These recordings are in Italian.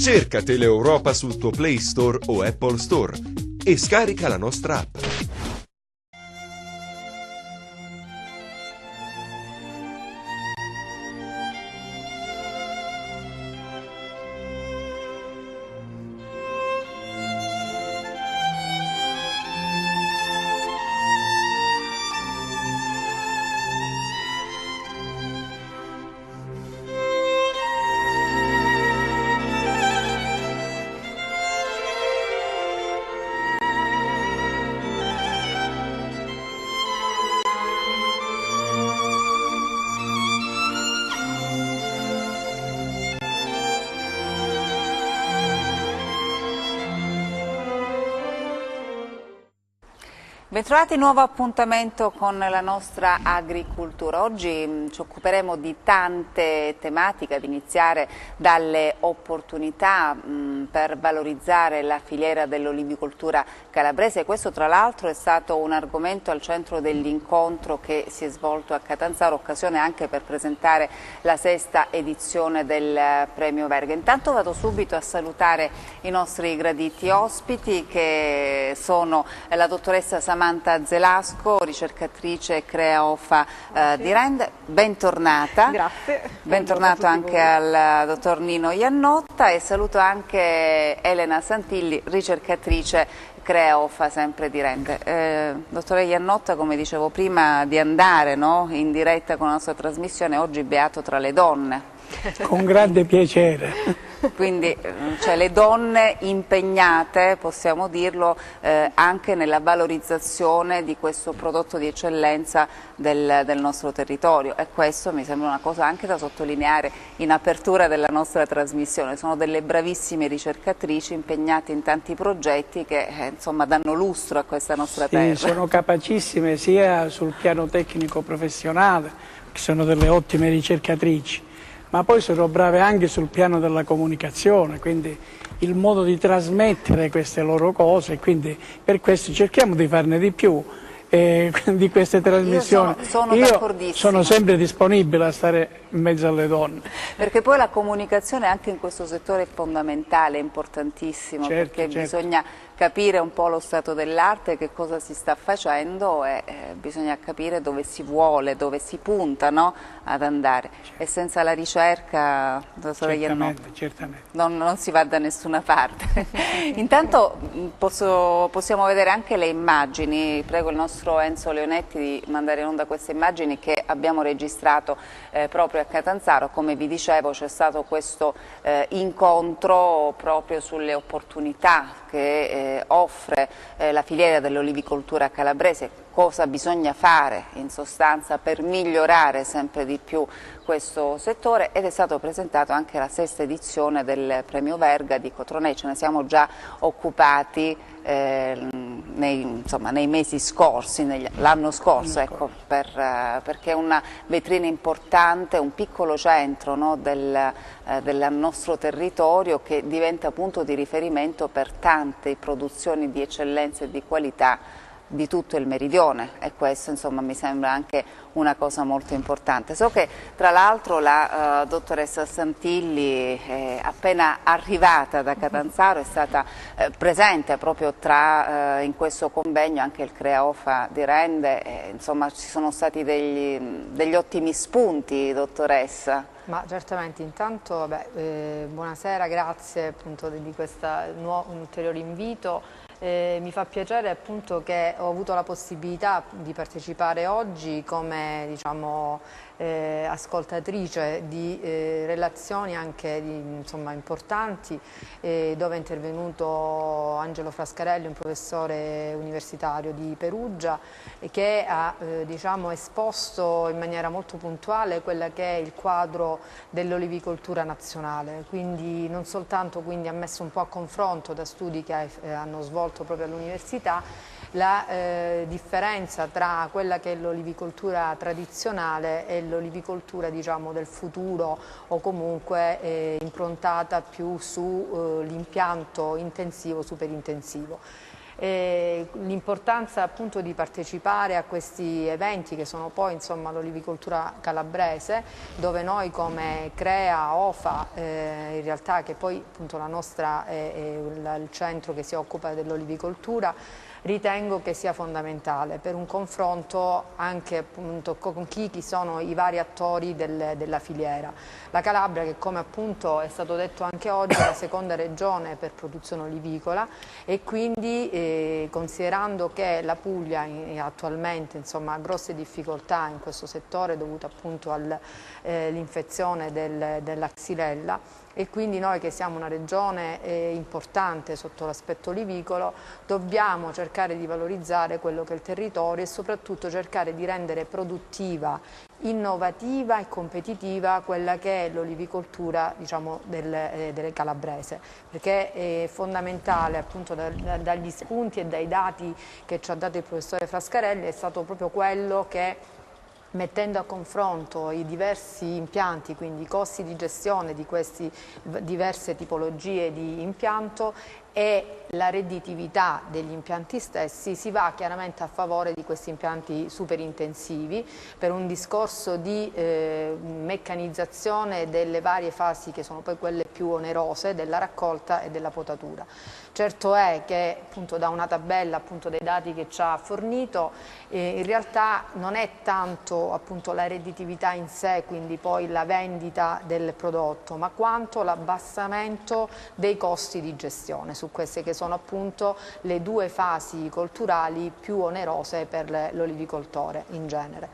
Cerca Teleeuropa sul tuo Play Store o Apple Store e scarica la nostra app. Bentrovati, nuovo appuntamento con la nostra agricoltura. Oggi ci occuperemo di tante tematiche, ad iniziare dalle opportunità per valorizzare la filiera dell'olivicoltura calabrese. Questo tra l'altro è stato un argomento al centro dell'incontro che si è svolto a Catanzaro, occasione anche per presentare la sesta edizione del Premio Verga. Intanto vado subito a salutare i nostri graditi ospiti, che sono la dottoressa Samantha Zelasco, ricercatrice CREA-OFA di Rende. Bentornata. Grazie. Bentornato anche al dottor Nino Iannotta, e saluto anche Elena Santilli, ricercatrice CREA-OFA sempre di Rende. Dottore Iannotta, come dicevo prima di andare in diretta con la nostra trasmissione, oggi beato tra le donne. Con grande piacere. Quindi le donne impegnate, possiamo dirlo, anche nella valorizzazione di questo prodotto di eccellenza del nostro territorio, e questo mi sembra una cosa anche da sottolineare in apertura della nostra trasmissione. Sono delle bravissime ricercatrici impegnate in tanti progetti che insomma danno lustro a questa nostra terra. Sono capacissime sia sul piano tecnico professionale, che sono delle ottime ricercatrici, ma poi sono brave anche sul piano della comunicazione, quindi il modo di trasmettere queste loro cose, quindi per questo cerchiamo di farne di più di queste trasmissioni. Io sono sempre disponibile a stare in mezzo alle donne. Perché poi la comunicazione anche in questo settore è fondamentale, è importantissimo, perché bisogna capire un po' lo stato dell'arte, che cosa si sta facendo, e bisogna capire dove si vuole, dove si punta ad andare. E senza la ricerca, dottore Iannotta, non si va da nessuna parte. Intanto possiamo vedere anche le immagini. Prego il nostro Enzo Leonetti di mandare in onda queste immagini che abbiamo registrato proprio a Catanzaro. Come vi dicevo, c'è stato questo incontro proprio sulle opportunità che offre la filiera dell'olivicoltura calabrese, cosa bisogna fare in sostanza per migliorare sempre di più questo settore, ed è stato presentato anche la sesta edizione del Premio Verga di Cotrone. Ce ne siamo già occupati nei mesi scorsi, l'anno scorso, ecco, perché è una vetrina importante, un piccolo centro del nostro territorio, che diventa punto di riferimento per tante produzioni di eccellenza e di qualità di tutto il meridione, e questo insomma mi sembra anche una cosa molto importante. So che tra l'altro la dottoressa Santilli, appena arrivata da Catanzaro, è stata presente proprio in questo convegno anche il CREA-OFA di Rende, insomma ci sono stati degli ottimi spunti, dottoressa. Ma certamente, intanto buonasera, grazie appunto di questo un ulteriore invito. Mi fa piacere appunto che ho avuto la possibilità di partecipare oggi come ascoltatrice di relazioni anche importanti, dove è intervenuto Angelo Frascarelli, un professore universitario di Perugia, che ha esposto in maniera molto puntuale quella che è il quadro dell'olivicoltura nazionale, quindi non soltanto ha messo un po' a confronto da studi che hanno svolto proprio all'università la differenza tra quella che è l'olivicoltura tradizionale e l'olivicoltura del futuro, o comunque improntata più sull'impianto intensivo, superintensivo. l'importanza appunto di partecipare a questi eventi che sono poi l'olivicoltura calabrese, dove noi come CREA, OFA, in realtà che poi appunto la nostra è il centro che si occupa dell'olivicoltura, ritengo che sia fondamentale per un confronto anche appunto con chi sono i vari attori della filiera. La Calabria, che come appunto è stato detto anche oggi, è la seconda regione per produzione olivicola, e quindi considerando che la Puglia attualmente ha grosse difficoltà in questo settore dovute appunto all'infezione della Xylella, e quindi noi che siamo una regione importante sotto l'aspetto olivicolo dobbiamo cercare di valorizzare quello che è il territorio e soprattutto cercare di rendere produttiva, innovativa e competitiva quella che è l'olivicoltura delle calabrese, perché è fondamentale appunto dagli spunti e dai dati che ci ha dato il professore Frascarelli, è stato proprio quello che, mettendo a confronto i diversi impianti, quindi i costi di gestione di queste diverse tipologie di impianto e la redditività degli impianti stessi, si va chiaramente a favore di questi impianti super intensivi per un discorso di meccanizzazione delle varie fasi che sono poi quelle più onerose della raccolta e della potatura. Certo è che appunto da una tabella appunto dei dati che ci ha fornito in realtà non è tanto appunto la redditività in sé, quindi poi la vendita del prodotto, ma quanto l'abbassamento dei costi di gestione su queste che sono appunto le due fasi colturali più onerose per l'olivicoltore in genere.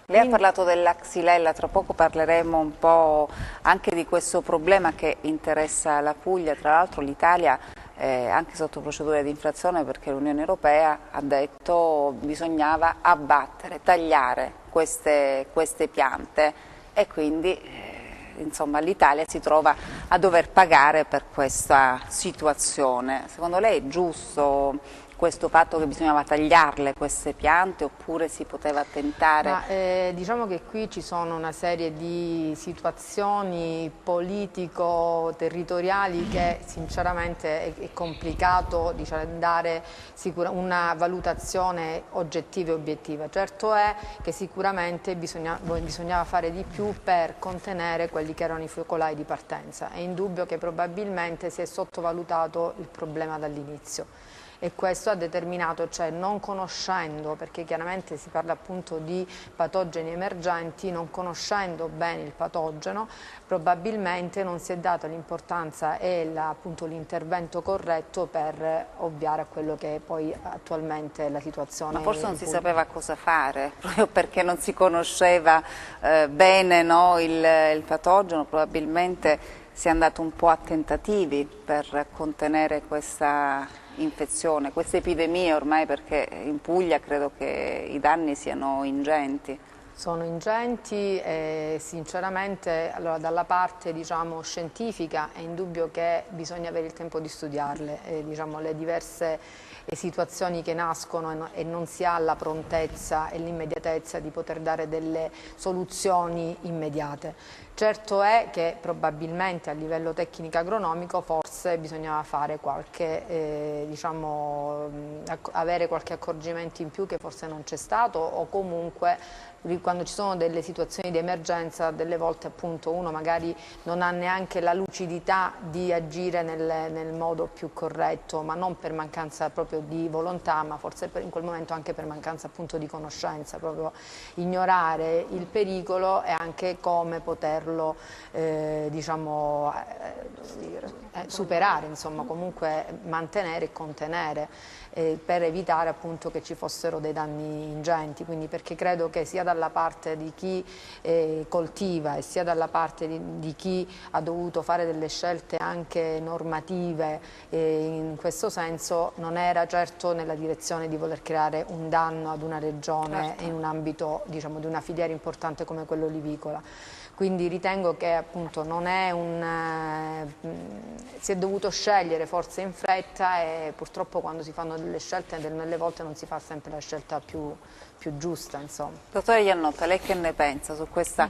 Lei ha parlato della Xylella, tra poco parleremo un po' anche di questo problema che interessa la Puglia. Tra l'altro l'Italia è anche sotto procedura di infrazione perché l'Unione Europea ha detto che bisognava abbattere, tagliare queste piante e quindi insomma l'Italia si trova a dover pagare per questa situazione. Secondo lei è giusto questo fatto che bisognava tagliarle queste piante oppure si poteva tentare? Diciamo che qui ci sono una serie di situazioni politico-territoriali che sinceramente è complicato dare una valutazione oggettiva e obiettiva. Certo è che sicuramente bisognava fare di più per contenere quelli che erano i focolai di partenza. È indubbio che probabilmente si è sottovalutato il problema dall'inizio. E questo ha determinato, cioè non conoscendo, perché chiaramente si parla appunto di patogeni emergenti, non conoscendo bene il patogeno, probabilmente non si è data l'importanza e appunto l'intervento corretto per ovviare a quello che è poi attualmente è la situazione. Ma forse non si sapeva cosa fare, proprio perché non si conosceva bene, no, il patogeno, probabilmente si è andato un po' a tentativi per contenere questa infezione, queste epidemie ormai, perché in Puglia credo che i danni siano ingenti. Sono ingenti e sinceramente allora, dalla parte scientifica è indubbio che bisogna avere il tempo di studiarle, le diverse situazioni che nascono e non si ha la prontezza e l'immediatezza di poter dare delle soluzioni immediate. Certo è che probabilmente a livello tecnico-agronomico forse bisognava fare avere qualche accorgimento in più che forse non c'è stato, o comunque quando ci sono delle situazioni di emergenza delle volte appunto uno magari non ha neanche la lucidità di agire nel modo più corretto, ma non per mancanza proprio di volontà, ma forse in quel momento anche per mancanza appunto di conoscenza, proprio ignorare il pericolo e anche come poterlo superare, insomma comunque mantenere e contenere per evitare appunto che ci fossero dei danni ingenti, quindi perché credo che sia dalla parte di chi coltiva e sia dalla parte di chi ha dovuto fare delle scelte anche normative in questo senso non era certo nella direzione di voler creare un danno ad una regione in un ambito di una filiera importante come quello olivicola. Quindi ritengo che appunto non è si è dovuto scegliere forse in fretta e purtroppo quando si fanno delle scelte nelle volte non si fa sempre la scelta più giusta, insomma. Dottore Iannotta, lei che ne pensa su questa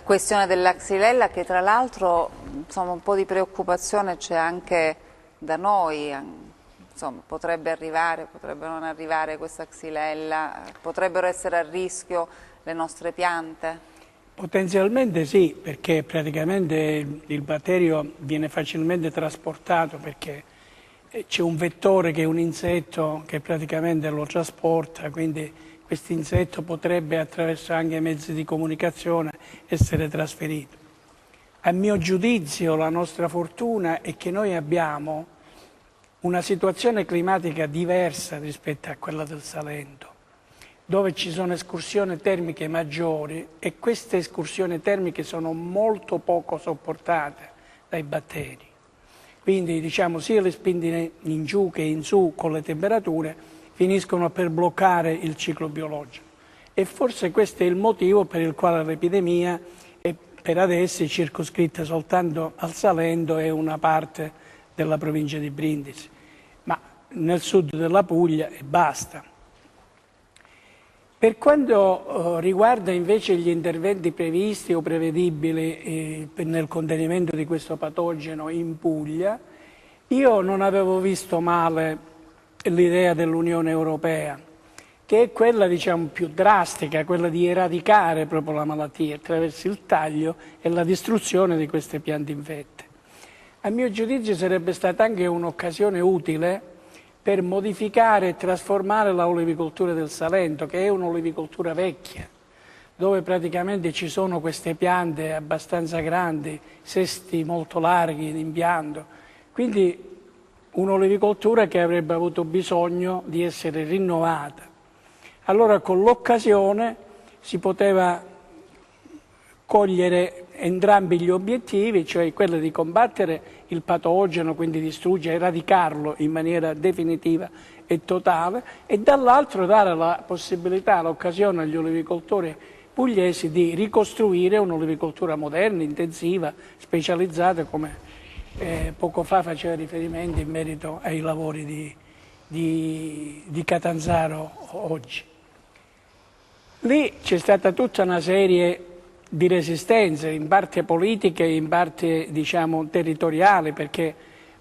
questione della Xylella, che tra l'altro insomma un po' di preoccupazione c'è anche da noi, insomma, potrebbe non arrivare questa xylella, potrebbero essere a rischio le nostre piante? Potenzialmente sì, perché praticamente il batterio viene facilmente trasportato, perché c'è un vettore che è un insetto che praticamente lo trasporta, quindi questo insetto potrebbe attraverso anche mezzi di comunicazione essere trasferito. A mio giudizio la nostra fortuna è che noi abbiamo una situazione climatica diversa rispetto a quella del Salento, dove ci sono escursioni termiche maggiori e queste escursioni termiche sono molto poco sopportate dai batteri. Quindi diciamo sia le spinte in giù che in su con le temperature finiscono per bloccare il ciclo biologico. E forse questo è il motivo per il quale l'epidemia è per adesso è circoscritta soltanto al Salento e una parte della provincia di Brindisi, ma nel sud della Puglia e basta. Per quanto riguarda invece gli interventi previsti o prevedibili nel contenimento di questo patogeno in Puglia, io non avevo visto male l'idea dell'Unione Europea, che è quella diciamo più drastica, quella di eradicare proprio la malattia attraverso il taglio e la distruzione di queste piante infette. A mio giudizio sarebbe stata anche un'occasione utile per modificare e trasformare l'olivicoltura del Salento, che è un'olivicoltura vecchia, dove praticamente ci sono queste piante abbastanza grandi, sesti molto larghi in impianto, quindi un'olivicoltura che avrebbe avuto bisogno di essere rinnovata. Allora con l'occasione si poteva cogliere entrambi gli obiettivi, cioè quello di combattere il patogeno, quindi distruggere, eradicarlo in maniera definitiva e totale, e dall'altro dare la possibilità, l'occasione agli olivicoltori pugliesi di ricostruire un'olivicoltura moderna, intensiva, specializzata, come poco fa faceva riferimento in merito ai lavori di Catanzaro oggi. Lì c'è stata tutta una serie di resistenze, in parte politiche, in parte diciamo territoriali, perché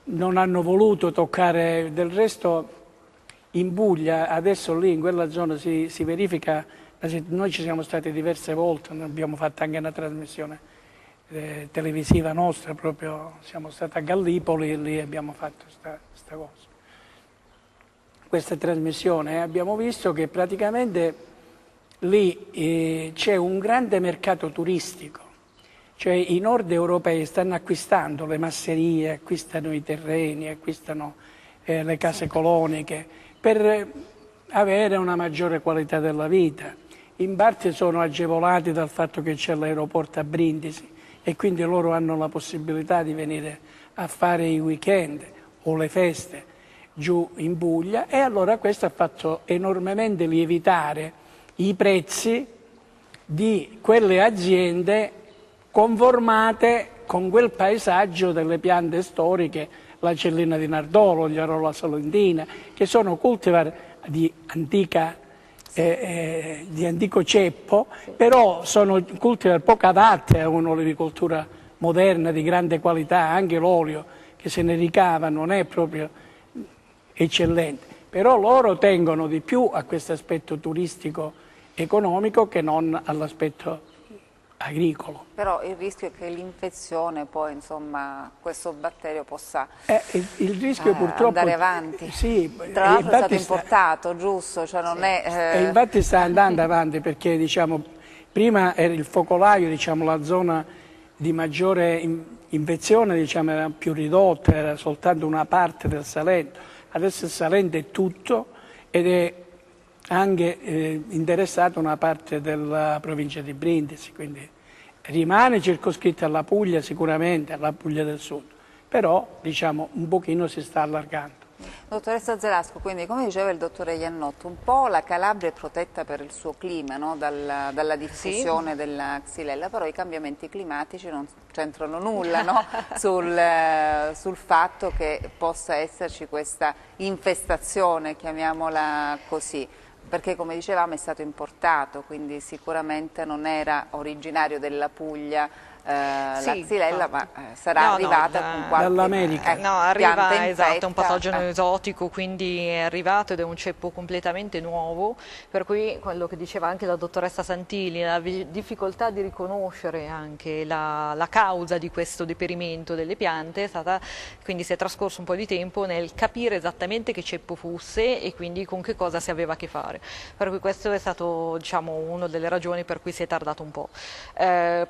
non hanno voluto toccare. Del resto in Puglia, adesso lì in quella zona si verifica, noi ci siamo stati diverse volte, abbiamo fatto anche una trasmissione televisiva nostra, proprio siamo stati a Gallipoli e lì abbiamo fatto questa trasmissione, e abbiamo visto che praticamente lì c'è un grande mercato turistico, cioè i nord europei stanno acquistando le masserie, acquistano i terreni, acquistano le case coloniche per avere una maggiore qualità della vita. In parte sono agevolati dal fatto che c'è l'aeroporto a Brindisi e quindi loro hanno la possibilità di venire a fare i weekend o le feste giù in Puglia, e allora questo ha fatto enormemente lievitare i prezzi di quelle aziende conformate con quel paesaggio delle piante storiche, la cellina di Nardolo, gli Arola salentina, che sono cultivar di antico ceppo, però sono cultivar poco adatte a un'olivicoltura moderna di grande qualità. Anche l'olio che se ne ricava non è proprio eccellente, però loro tengono di più a questo aspetto turistico economico che non all'aspetto agricolo. Però il rischio è che l'infezione poi, insomma, questo batterio possa il rischio purtroppo andare avanti. Sì, tra l'altro è stato importato, giusto? Cioè non è, E infatti sta andando avanti, perché diciamo, prima era il focolaio, diciamo, la zona di maggiore infezione diciamo, era più ridotta, era soltanto una parte del Salento. Adesso il Salento è tutto ed è anche interessato una parte della provincia di Brindisi, quindi rimane circoscritta alla Puglia sicuramente, alla Puglia del Sud, però diciamo un pochino si sta allargando. Dottoressa Zelasco, quindi come diceva il dottore Iannotto, un po' la Calabria è protetta per il suo clima, no? dalla diffusione della xylella, però i cambiamenti climatici non c'entrano nulla no? sul fatto che possa esserci questa infestazione, chiamiamola così, perché come dicevamo è stato importato, quindi sicuramente non era originario della Puglia la xylella, ma sarà arrivata con qualche dall'America. No, arriva, esatto, è un patogeno esotico, quindi è arrivato ed è un ceppo completamente nuovo, per cui quello che diceva anche la dottoressa Santilli, la difficoltà di riconoscere anche la causa di questo deperimento delle piante è stata, quindi si è trascorso un po' di tempo nel capire esattamente che ceppo fosse e quindi con che cosa si aveva a che fare. Per cui questo è stato, diciamo, una delle ragioni per cui si è tardato un po'.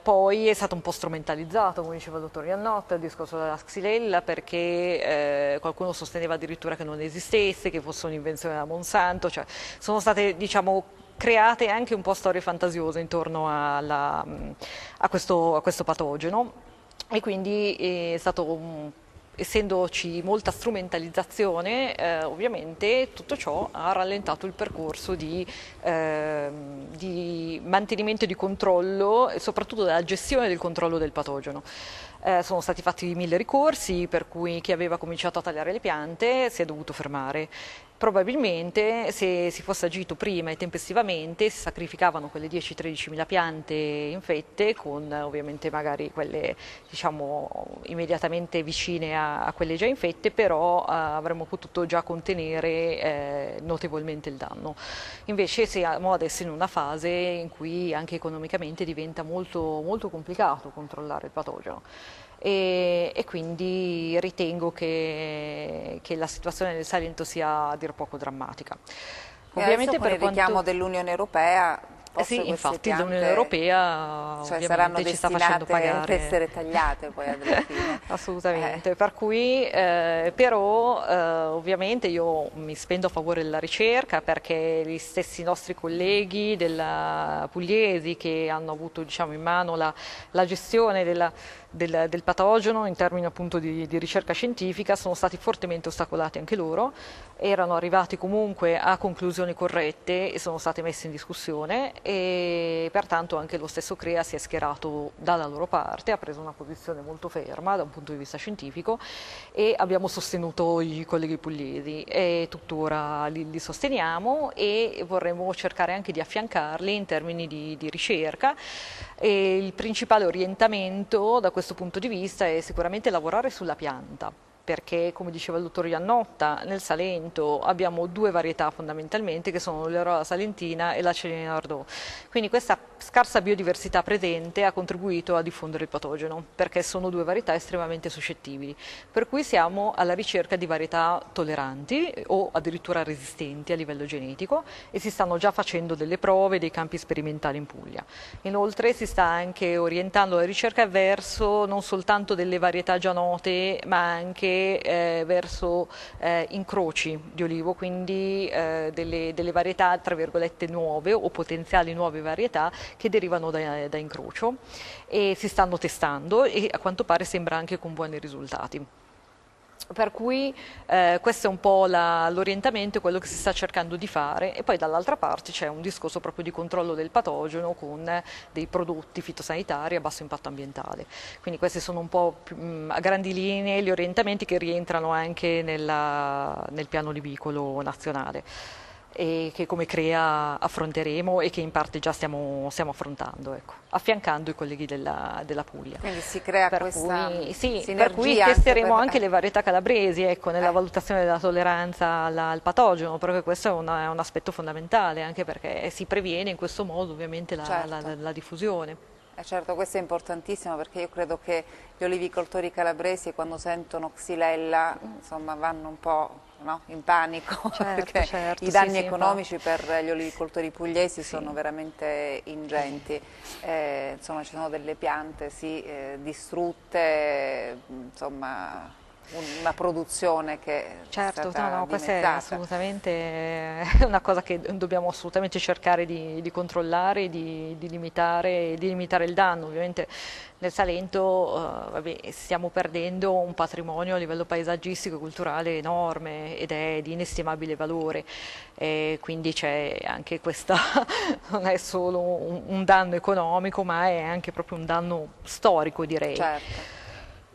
Poi è stato un po' strumentalizzato, come diceva il dottor Iannotta, il discorso della xylella, perché qualcuno sosteneva addirittura che non esistesse, che fosse un'invenzione da Monsanto, cioè sono state, diciamo, create anche un po' storie fantasiose intorno a questo patogeno, e quindi è stato essendoci molta strumentalizzazione, ovviamente tutto ciò ha rallentato il percorso di mantenimento e di controllo e soprattutto della gestione del controllo del patogeno. Sono stati fatti 1000 ricorsi, per cui chi aveva cominciato a tagliare le piante si è dovuto fermare. Probabilmente se si fosse agito prima e tempestivamente si sacrificavano quelle 10-13 mila piante infette, con ovviamente magari quelle, diciamo, immediatamente vicine a quelle già infette, però avremmo potuto già contenere notevolmente il danno. Invece siamo adesso in una fase in cui anche economicamente diventa molto, molto complicato controllare il patogeno. E quindi ritengo che la situazione del Salento sia a dir poco drammatica. Ovviamente per il richiamo dell'Unione Europea, sì, infatti l'Unione Europea ovviamente ci sta facendo pagare. Per essere tagliate poi alla fine. Assolutamente, per cui però ovviamente io mi spendo a favore della ricerca, perché gli stessi nostri colleghi della pugliesi che hanno avuto, diciamo, in mano la gestione del patogeno in termini appunto di ricerca scientifica sono stati fortemente ostacolati anche loro, erano arrivati comunque a conclusioni corrette e sono state messe in discussione, e pertanto anche lo stesso CREA si è schierato dalla loro parte, ha preso una posizione molto ferma da un punto di vista scientifico e abbiamo sostenuto i colleghi pugliesi e tuttora li sosteniamo e vorremmo cercare anche di affiancarli in termini di ricerca. E il principale orientamento da questo punto di vista è sicuramente lavorare sulla pianta, perché come diceva il dottor Iannotta, nel Salento abbiamo 2 varietà fondamentalmente, che sono l'Erola salentina e la Celina Nardò. Quindi questa scarsa biodiversità presente ha contribuito a diffondere il patogeno, perché sono 2 varietà estremamente suscettibili, per cui siamo alla ricerca di varietà tolleranti o addirittura resistenti a livello genetico, e si stanno già facendo delle prove, dei campi sperimentali in Puglia. Inoltre si sta anche orientando la ricerca verso non soltanto delle varietà già note, ma anche verso incroci di olivo, quindi delle varietà tra virgolette nuove o potenziali nuove varietà che derivano da incrocio, e si stanno testando e a quanto pare sembra anche con buoni risultati. Per cui questo è un po' l'orientamento, quello che si sta cercando di fare, e poi dall'altra parte c'è un discorso proprio di controllo del patogeno con dei prodotti fitosanitari a basso impatto ambientale. Quindi questi sono un po' a grandi linee gli orientamenti che rientrano anche nel piano olivicolo nazionale, e che come CREA affronteremo e che in parte già stiamo affrontando, ecco, affiancando i colleghi della Puglia. Quindi si crea questa sinergia, per cui testeremo anche le varietà calabresi, ecco, nella valutazione della tolleranza al patogeno, perché questo è un aspetto fondamentale, anche perché si previene in questo modo ovviamente la diffusione. Certo, questo è importantissimo, perché io credo che gli olivicoltori calabresi, quando sentono xylella, insomma, vanno un po', no, in panico, perché i danni economici per gli olivicoltori pugliesi sono veramente ingenti. Insomma, ci sono delle piante distrutte, insomma, una produzione che è stata dimezzata. Questa è assolutamente una cosa che dobbiamo assolutamente cercare di controllare, di limitare il danno. Ovviamente nel Salento stiamo perdendo un patrimonio a livello paesaggistico e culturale enorme ed è di inestimabile valore, quindi c'è anche questa, non è solo un danno economico, ma è anche proprio un danno storico, direi. Certo.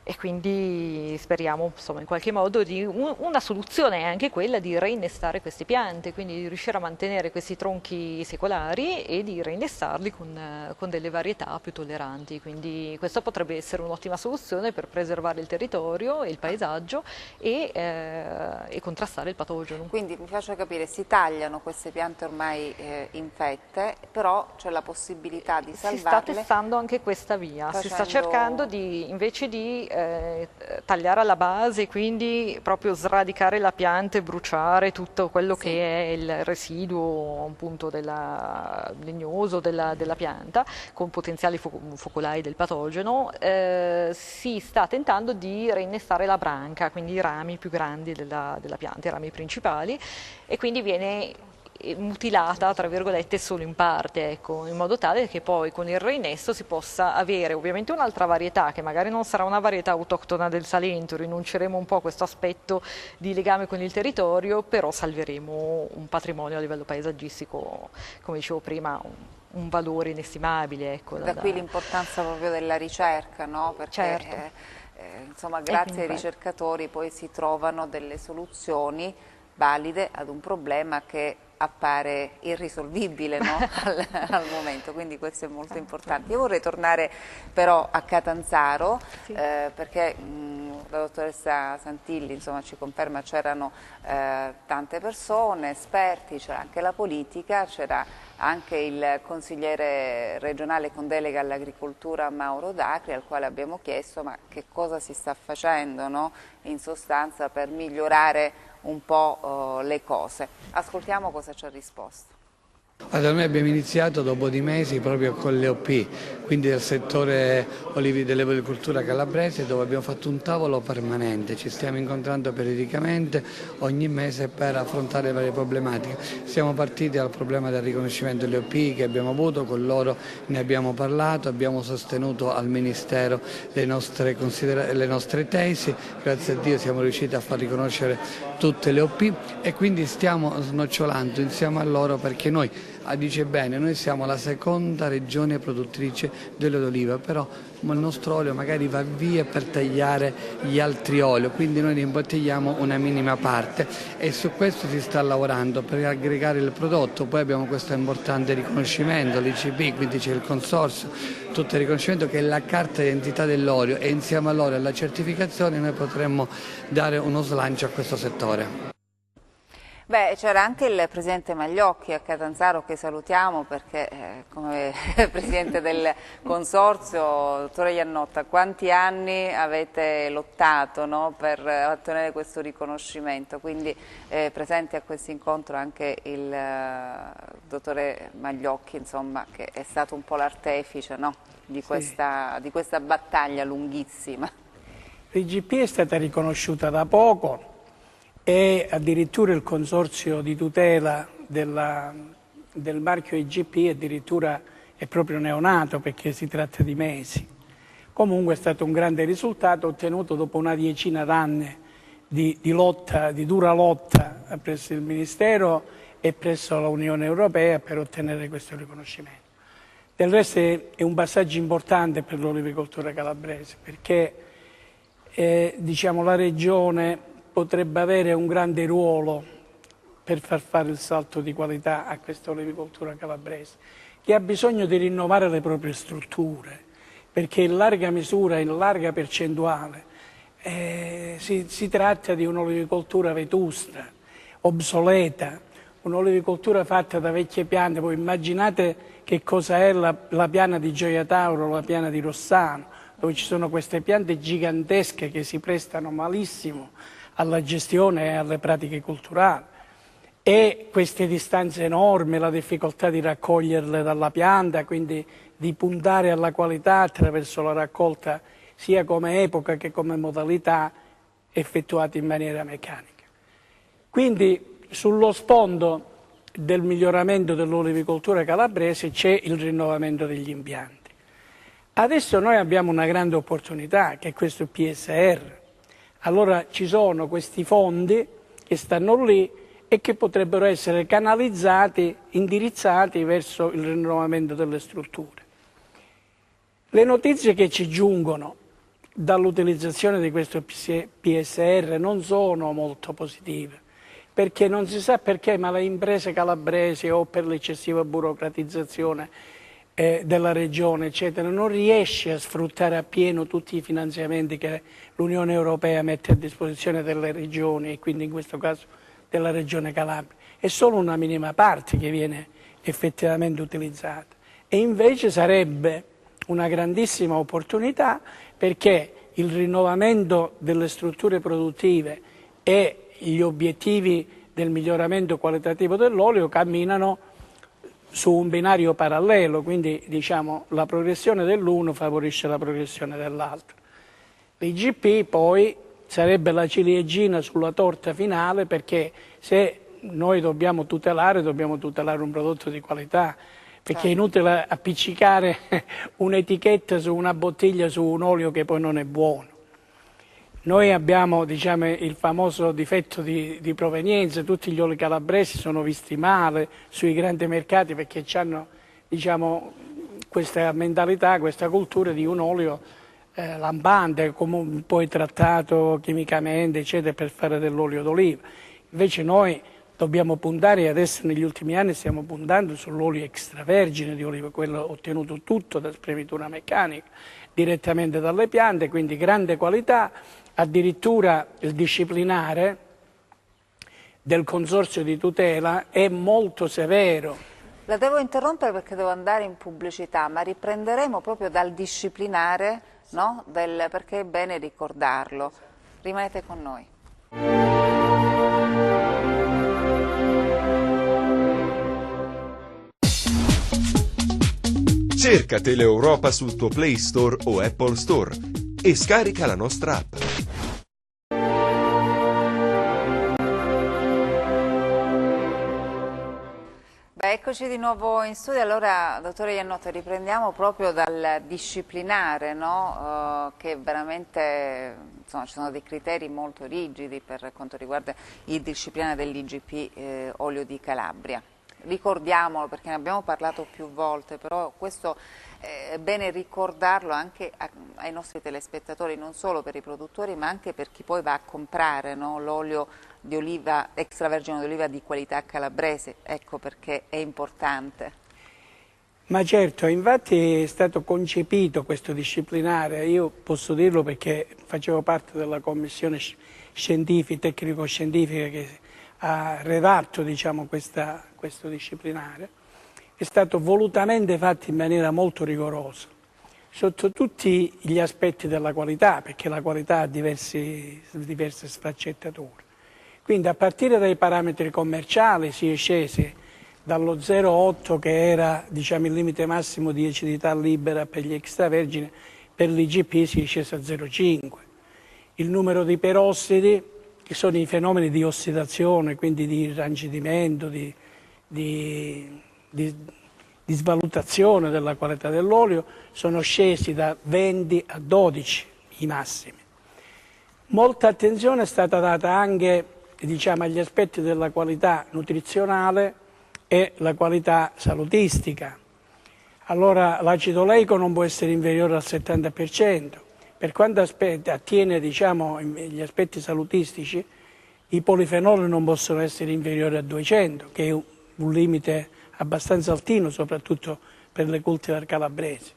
e quindi speriamo insomma in qualche modo di una soluzione è anche quella di reinnestare queste piante, quindi di riuscire a mantenere questi tronchi secolari e di reinnestarli con delle varietà più tolleranti, quindi questa potrebbe essere un'ottima soluzione per preservare il territorio e il paesaggio e contrastare il patogeno. Quindi mi faccio capire, si tagliano queste piante ormai infette, però c'è la possibilità di salvarle. Si sta testando anche questa via, si sta cercando di, invece di tagliare alla base, quindi proprio sradicare la pianta e bruciare tutto quello che è il residuo appunto legnoso della pianta, con potenziali focolai del patogeno, si sta tentando di reinnestare la branca, quindi i rami più grandi della pianta, i rami principali, e quindi viene mutilata tra virgolette solo in parte, ecco, in modo tale che poi con il reinnesto si possa avere ovviamente un'altra varietà che magari non sarà una varietà autoctona del Salento, rinunceremo un po' a questo aspetto di legame con il territorio, però salveremo un patrimonio a livello paesaggistico, come dicevo prima, un valore inestimabile. Ecco, da qui l'importanza proprio della ricerca, no? Perché certo. Insomma, grazie ai ricercatori poi si trovano delle soluzioni valide ad un problema che appare irrisolvibile, no? al momento, quindi questo è molto importante. Io vorrei tornare però a Catanzaro, perché la dottoressa Santilli insomma, ci conferma c'erano tante persone, esperti, c'era anche la politica, c'era anche il consigliere regionale con delega all'agricoltura Mauro Dacri, al quale abbiamo chiesto ma che cosa si sta facendo, no? In sostanza per migliorare un po' le cose. Ascoltiamo cosa ci ha risposto. Allora, noi abbiamo iniziato dopo di mesi proprio con le OP, quindi del settore dell'olivicoltura calabrese, dove abbiamo fatto un tavolo permanente, ci stiamo incontrando periodicamente ogni mese per affrontare varie problematiche. Siamo partiti dal problema del riconoscimento delle OP che abbiamo avuto, con loro ne abbiamo parlato, abbiamo sostenuto al Ministero le nostre tesi, grazie a Dio siamo riusciti a far riconoscere tutte le OP e quindi stiamo snocciolando insieme a loro, perché noi, dice bene, noi siamo la seconda regione produttrice dell'olio d'oliva, però il nostro olio magari va via per tagliare gli altri oli, quindi noi ne imbottigliamo una minima parte e su questo si sta lavorando per aggregare il prodotto. Poi abbiamo questo importante riconoscimento, l'ICP, quindi c'è il consorzio, tutto il riconoscimento che è la carta d'identità dell'olio, e insieme a loro e alla certificazione noi potremmo dare uno slancio a questo settore. Beh, c'era anche il presidente Magliocchi a Catanzaro, che salutiamo perché come presidente del consorzio, dottore Iannotta, quanti anni avete lottato, no, per ottenere questo riconoscimento? Quindi presente a questo incontro anche il dottore Magliocchi, insomma, che è stato un po' l'artefice, no, di questa battaglia lunghissima. L'IGP è stata riconosciuta da poco, e addirittura il consorzio di tutela del marchio IGP addirittura è proprio neonato, perché si tratta di mesi. Comunque è stato un grande risultato ottenuto dopo una decina d'anni di lotta, di dura lotta presso il Ministero e presso l'Unione Europea per ottenere questo riconoscimento. Del resto è un passaggio importante per l'olivicoltura calabrese, perché diciamo, la Regione potrebbe avere un grande ruolo per far fare il salto di qualità a questa olivicoltura calabrese, che ha bisogno di rinnovare le proprie strutture, perché in larga misura, in larga percentuale, si tratta di un'olivicoltura vetusta, obsoleta, un'olivicoltura fatta da vecchie piante. Voi immaginate che cosa è la piana di Gioia Tauro, la piana di Rossano, dove ci sono queste piante gigantesche che si prestano malissimo alla gestione e alle pratiche culturali, e queste distanze enormi, la difficoltà di raccoglierle dalla pianta, quindi di puntare alla qualità attraverso la raccolta sia come epoca che come modalità effettuate in maniera meccanica. Quindi sullo sfondo del miglioramento dell'olivicoltura calabrese c'è il rinnovamento degli impianti. Adesso noi abbiamo una grande opportunità, che è questo PSR. Allora ci sono questi fondi che stanno lì e che potrebbero essere canalizzati, indirizzati verso il rinnovamento delle strutture. Le notizie che ci giungono dall'utilizzazione di questo PSR non sono molto positive, perché non si sa perché, ma le imprese calabresi o per l'eccessiva burocratizzazione della regione, eccetera, non riesce a sfruttare appieno tutti i finanziamenti che l'Unione Europea mette a disposizione delle regioni e quindi in questo caso della regione Calabria. È solo una minima parte che viene effettivamente utilizzata e invece sarebbe una grandissima opportunità, perché il rinnovamento delle strutture produttive e gli obiettivi del miglioramento qualitativo dell'olio camminano su un binario parallelo, quindi diciamo la progressione dell'uno favorisce la progressione dell'altro. L'IGP poi sarebbe la ciliegina sulla torta finale, perché se noi dobbiamo tutelare un prodotto di qualità, perché è inutile appiccicare un'etichetta su una bottiglia su un olio che poi non è buono. Noi abbiamo, diciamo, il famoso difetto di provenienza, tutti gli oli calabresi sono visti male sui grandi mercati perché hanno, diciamo, questa mentalità, questa cultura di un olio lampante, poi trattato chimicamente, eccetera, per fare dell'olio d'oliva. Invece noi dobbiamo puntare, e adesso negli ultimi anni stiamo puntando sull'olio extravergine di oliva, quello ottenuto tutto da spremitura meccanica, direttamente dalle piante, quindi grande qualità. Addirittura il disciplinare del consorzio di tutela è molto severo. La devo interrompere perché devo andare in pubblicità, ma riprenderemo proprio dal disciplinare, no? Perché è bene ricordarlo. Rimanete con noi. Cerca Teleeuropa sul tuo Play Store o Apple Store e scarica la nostra app. Beh, eccoci di nuovo in studio. Allora, dottore Iannotto, riprendiamo proprio dal disciplinare, no? Che veramente, insomma, ci sono dei criteri molto rigidi per quanto riguarda il disciplinare dell'IGP olio di Calabria. Ricordiamolo perché ne abbiamo parlato più volte, però questo è bene ricordarlo anche ai nostri telespettatori, non solo per i produttori ma anche per chi poi va a comprare, no, l'olio di oliva extravergine di oliva di qualità calabrese, ecco perché è importante. Ma certo, infatti è stato concepito questo disciplinare, io posso dirlo perché facevo parte della commissione scientifica, tecnico-scientifica che ha redatto, diciamo, questo disciplinare, è stato volutamente fatto in maniera molto rigorosa, sotto tutti gli aspetti della qualità, perché la qualità ha diverse sfaccettature. Quindi a partire dai parametri commerciali si è scesi dallo 0,8 che era, diciamo, il limite massimo di acidità libera per gli extravergini, per l'IGP si è sceso a 0,5. Il numero di perossidi, che sono i fenomeni di ossidazione, quindi di irrigidimento, di svalutazione della qualità dell'olio, sono scesi da 20 a 12 i massimi. Molta attenzione è stata data anche, diciamo, agli aspetti della qualità nutrizionale e la qualità salutistica. Allora l'acido oleico non può essere inferiore al 70%. Per quanto attiene, diciamo, gli aspetti salutistici, i polifenoli non possono essere inferiori a 200, che è un limite abbastanza altino, soprattutto per le cultivar calabresi.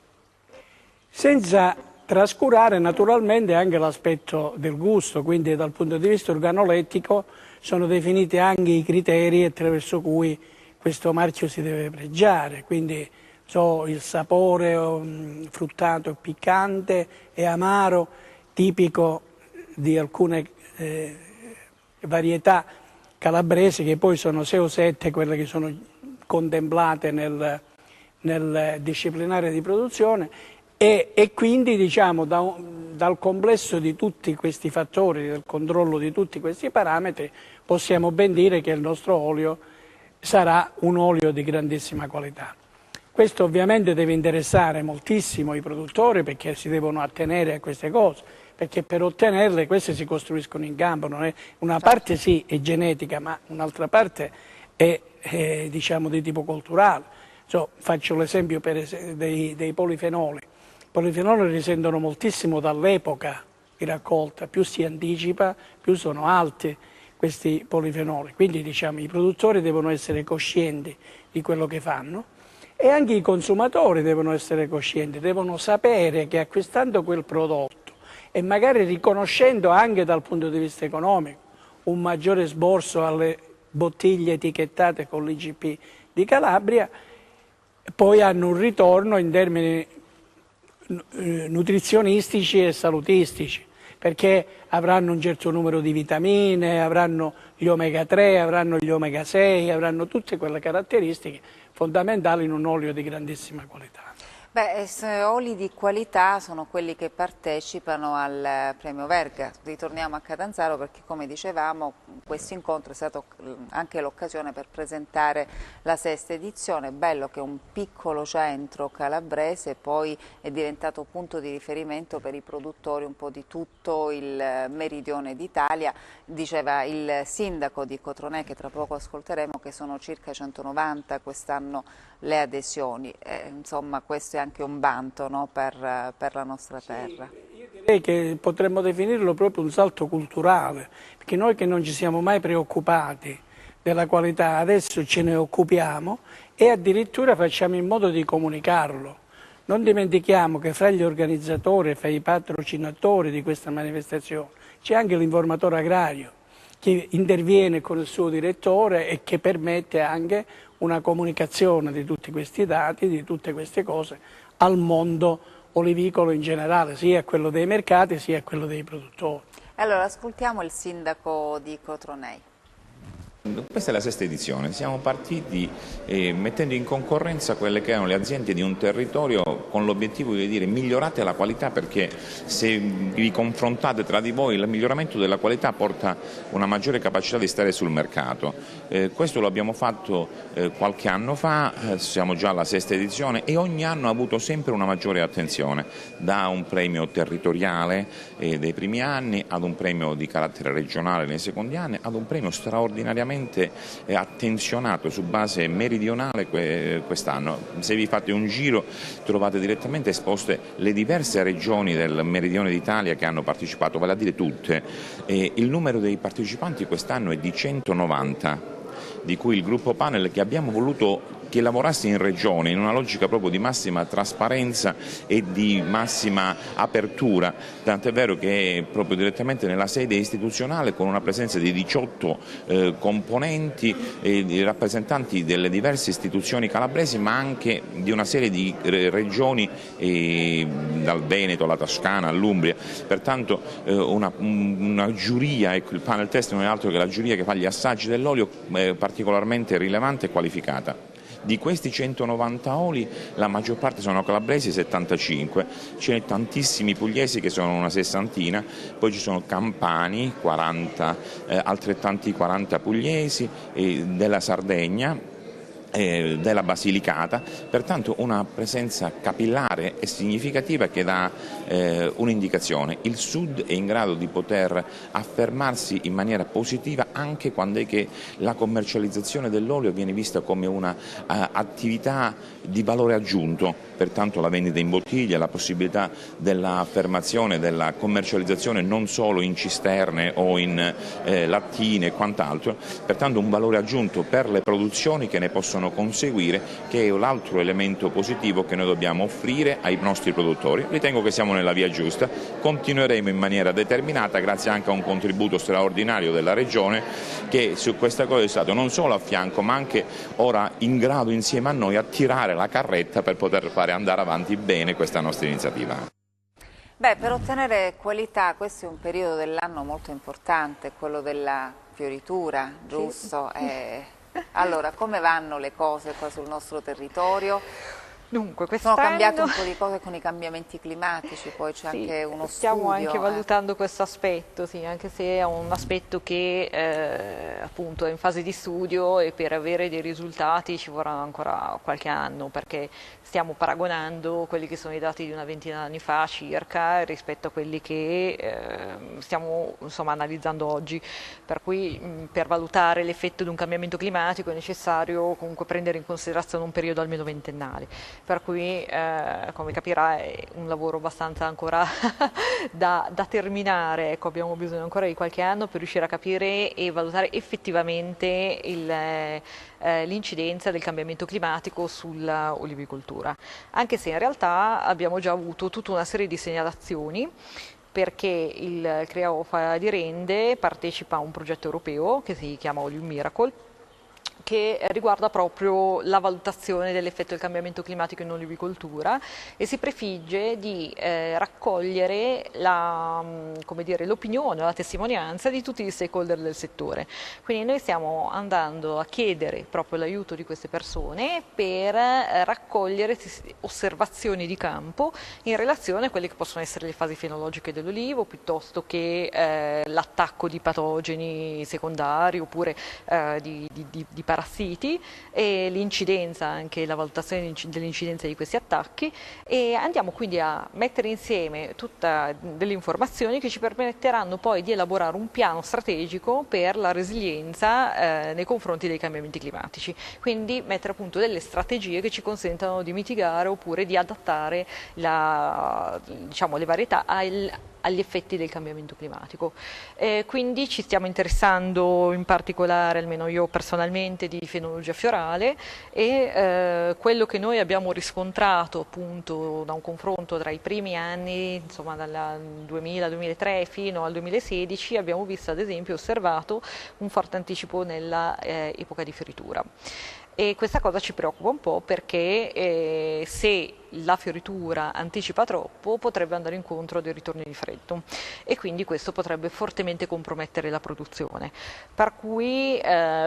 Senza trascurare naturalmente anche l'aspetto del gusto, quindi dal punto di vista organolettico sono definiti anche i criteri attraverso cui questo marchio si deve pregiare, quindi il sapore fruttato, piccante e amaro, tipico di alcune varietà calabresi che poi sono 6 o 7 quelle che sono contemplate nel disciplinare di produzione e quindi, diciamo, dal complesso di tutti questi fattori, del controllo di tutti questi parametri, possiamo ben dire che il nostro olio sarà un olio di grandissima qualità. Questo ovviamente deve interessare moltissimo i produttori perché si devono attenere a queste cose, perché per ottenerle queste si costruiscono in campo, non è, una parte sì è genetica, ma un'altra parte è diciamo di tipo culturale. Faccio l'esempio dei polifenoli. polifenoli risentono moltissimo dall'epoca di raccolta, più si anticipa, più sono alti questi polifenoli. Quindi diciamo, i produttori devono essere coscienti di quello che fanno e anche i consumatori devono essere coscienti, devono sapere che acquistando quel prodotto e magari riconoscendo anche dal punto di vista economico un maggiore sborso alle bottiglie etichettate con l'IGP di Calabria, poi hanno un ritorno in termini nutrizionistici e salutistici, perché avranno un certo numero di vitamine, avranno gli omega 3, avranno gli omega 6, avranno tutte quelle caratteristiche fondamentali in un olio di grandissima qualità. Beh, oli di qualità sono quelli che partecipano al premio Verga. Ritorniamo a Catanzaro perché, come dicevamo, questo incontro è stato anche l'occasione per presentare la 6ª edizione. Bello che un piccolo centro calabrese poi è diventato punto di riferimento per i produttori un po' di tutto il meridione d'Italia. Diceva il sindaco di Cotronè, che tra poco ascolteremo, che sono circa 190 quest'anno le adesioni. Insomma, questo è anche un vanto, no, per la nostra terra. Sì, io direi che potremmo definirlo proprio un salto culturale, perché noi che non ci siamo mai preoccupati della qualità, adesso ce ne occupiamo e addirittura facciamo in modo di comunicarlo. Non dimentichiamo che fra gli organizzatori e fra i patrocinatori di questa manifestazione c'è anche l'informatore agrario che interviene con il suo direttore e che permette anche una comunicazione di tutti questi dati, di tutte queste cose al mondo olivicolo in generale, sia a quello dei mercati sia a quello dei produttori. Allora ascoltiamo il sindaco di Cotronei. Questa è la 6ª edizione, siamo partiti mettendo in concorrenza quelle che erano le aziende di un territorio con l'obiettivo di dire migliorate la qualità, perché se vi confrontate tra di voi il miglioramento della qualità porta una maggiore capacità di stare sul mercato. Questo lo abbiamo fatto qualche anno fa, siamo già alla 6ª edizione e ogni anno ha avuto sempre una maggiore attenzione, da un premio territoriale dei primi anni ad un premio di carattere regionale nei secondi anni, ad un premio straordinariamente attenzionato su base meridionale quest'anno. Se vi fate un giro trovate direttamente esposte le diverse regioni del meridione d'Italia che hanno partecipato, vale a dire tutte. Il numero dei partecipanti quest'anno è di 190, di cui il gruppo panel, che abbiamo voluto che lavorasse in regione in una logica proprio di massima trasparenza e di massima apertura, tant'è vero che proprio direttamente nella sede istituzionale, con una presenza di 18 componenti e di rappresentanti delle diverse istituzioni calabresi, ma anche di una serie di regioni dal Veneto alla Toscana all'Umbria, pertanto una giuria, ecco, il panel test non è altro che la giuria che fa gli assaggi dell'olio particolarmente rilevante e qualificata. Di questi 190 oli la maggior parte sono calabresi, 75, ce ne tantissimi pugliesi che sono una 60, poi ci sono campani, 40, altrettanti 40 pugliesi, della Sardegna, della Basilicata, pertanto una presenza capillare e significativa che dà un'indicazione. Il Sud è in grado di poter affermarsi in maniera positiva anche quando è che la commercializzazione dell'olio viene vista come una attività di valore aggiunto, pertanto la vendita in bottiglia, la possibilità dell'affermazione, della commercializzazione non solo in cisterne o in lattine e quant'altro, pertanto un valore aggiunto per le produzioni che ne possono conseguire, che è l'altro elemento positivo che noi dobbiamo offrire ai nostri produttori. Ritengo che siamo nella via giusta, continueremo in maniera determinata grazie anche a un contributo straordinario della Regione, che su questa cosa è stato non solo a fianco ma anche ora in grado insieme a noi a tirare la carretta per poter fare andare avanti bene questa nostra iniziativa. Beh, per ottenere qualità questo è un periodo dell'anno molto importante, quello della fioritura, giusto? Sì. Allora, come vanno le cose qua sul nostro territorio? Dunque, sono cambiate un po' di cose con i cambiamenti climatici, poi c'è anche uno studio. Stiamo anche valutando questo aspetto, sì, anche se è un aspetto che appunto è in fase di studio e per avere dei risultati ci vorrà ancora qualche anno, perché stiamo paragonando quelli che sono i dati di una ventina di anni fa circa rispetto a quelli che stiamo analizzando oggi, per cui per valutare l'effetto di un cambiamento climatico è necessario comunque prendere in considerazione un periodo almeno ventennale. per cui come capirà è un lavoro abbastanza ancora da terminare, ecco, abbiamo bisogno ancora di qualche anno per riuscire a capire e valutare effettivamente l'incidenza del cambiamento climatico sulla olivicoltura, anche se in realtà abbiamo già avuto tutta una serie di segnalazioni, perché il CREAOFA di Rende partecipa a un progetto europeo che si chiama Olive Miracle, che riguarda proprio la valutazione dell'effetto del cambiamento climatico in olivicoltura e si prefigge di raccogliere l'opinione o la testimonianza di tutti gli stakeholder del settore. Quindi noi stiamo andando a chiedere proprio l'aiuto di queste persone per raccogliere osservazioni di campo in relazione a quelle che possono essere le fasi fenologiche dell'olivo, piuttosto che l'attacco di patogeni secondari oppure di parassiti, e l'incidenza, anche la valutazione dell'incidenza di questi attacchi, e andiamo quindi a mettere insieme tutte delle informazioni che ci permetteranno poi di elaborare un piano strategico per la resilienza nei confronti dei cambiamenti climatici, quindi mettere a punto delle strategie che ci consentano di mitigare oppure di adattare le varietà agli effetti del cambiamento climatico. Quindi ci stiamo interessando in particolare, almeno io personalmente, di fenologia fiorale, e quello che noi abbiamo riscontrato appunto da un confronto tra i primi anni, insomma dal 2000-2003 fino al 2016, abbiamo visto ad esempio osservato un forte anticipo nella epoca di fioritura. E questa cosa ci preoccupa un po' perché se la fioritura anticipa troppo potrebbe andare incontro a dei ritorni di freddo e quindi questo potrebbe fortemente compromettere la produzione. Per cui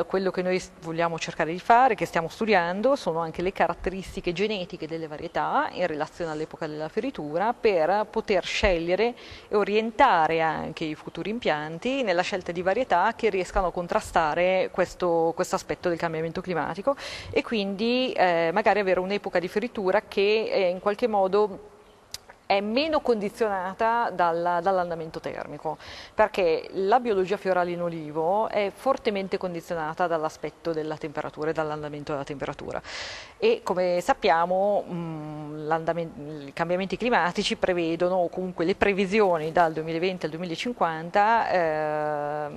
quello che noi vogliamo cercare di fare, che stiamo studiando, sono anche le caratteristiche genetiche delle varietà in relazione all'epoca della fioritura, per poter scegliere e orientare anche i futuri impianti nella scelta di varietà che riescano a contrastare questo aspetto del cambiamento climatico e quindi magari avere un'epoca di fioritura che in qualche modo è meno condizionata dall'andamento termico, perché la biologia fiorale in olivo è fortemente condizionata dall'aspetto della temperatura e dall'andamento della temperatura, e come sappiamo i cambiamenti climatici prevedono, o comunque le previsioni dal 2020 al 2050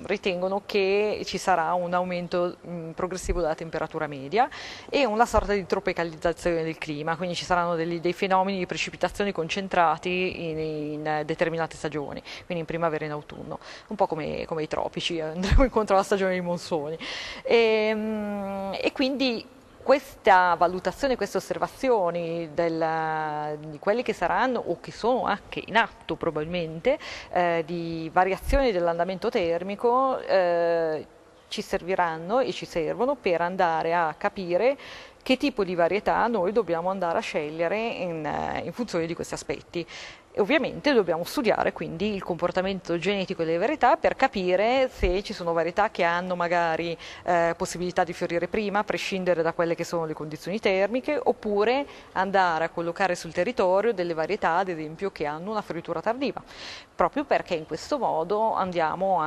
ritengono che ci sarà un aumento progressivo della temperatura media e una sorta di tropicalizzazione del clima, quindi ci saranno dei fenomeni di precipitazioni concentrati in determinate stagioni, quindi in primavera e in autunno, un po' come i tropici, andremo incontro alla stagione dei monsoni. E quindi questa valutazione, queste osservazioni di quelli che saranno o che sono anche in atto probabilmente di variazioni dell'andamento termico ci serviranno e ci servono per andare a capire che tipo di varietà noi dobbiamo andare a scegliere in funzione di questi aspetti. E ovviamente dobbiamo studiare quindi il comportamento genetico delle varietà per capire se ci sono varietà che hanno magari possibilità di fiorire prima, a prescindere da quelle che sono le condizioni termiche, oppure andare a collocare sul territorio delle varietà, ad esempio, che hanno una fioritura tardiva, proprio perché in questo modo andiamo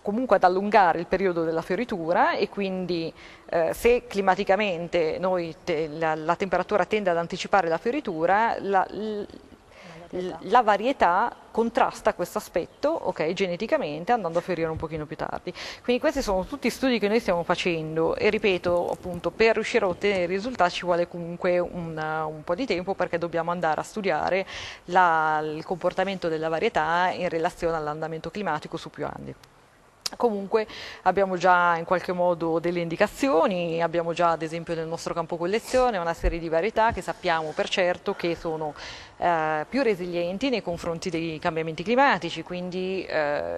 comunque ad allungare il periodo della fioritura e quindi se climaticamente la temperatura tende ad anticipare la fioritura, la varietà contrasta questo aspetto, geneticamente, andando a fiorire un pochino più tardi. Quindi questi sono tutti studi che noi stiamo facendo e ripeto, appunto, per riuscire a ottenere i risultati ci vuole comunque un po' di tempo, perché dobbiamo andare a studiare il comportamento della varietà in relazione all'andamento climatico su più anni. Comunque abbiamo già in qualche modo delle indicazioni, abbiamo già ad esempio nel nostro campo collezione una serie di varietà che sappiamo per certo che sono più resilienti nei confronti dei cambiamenti climatici, quindi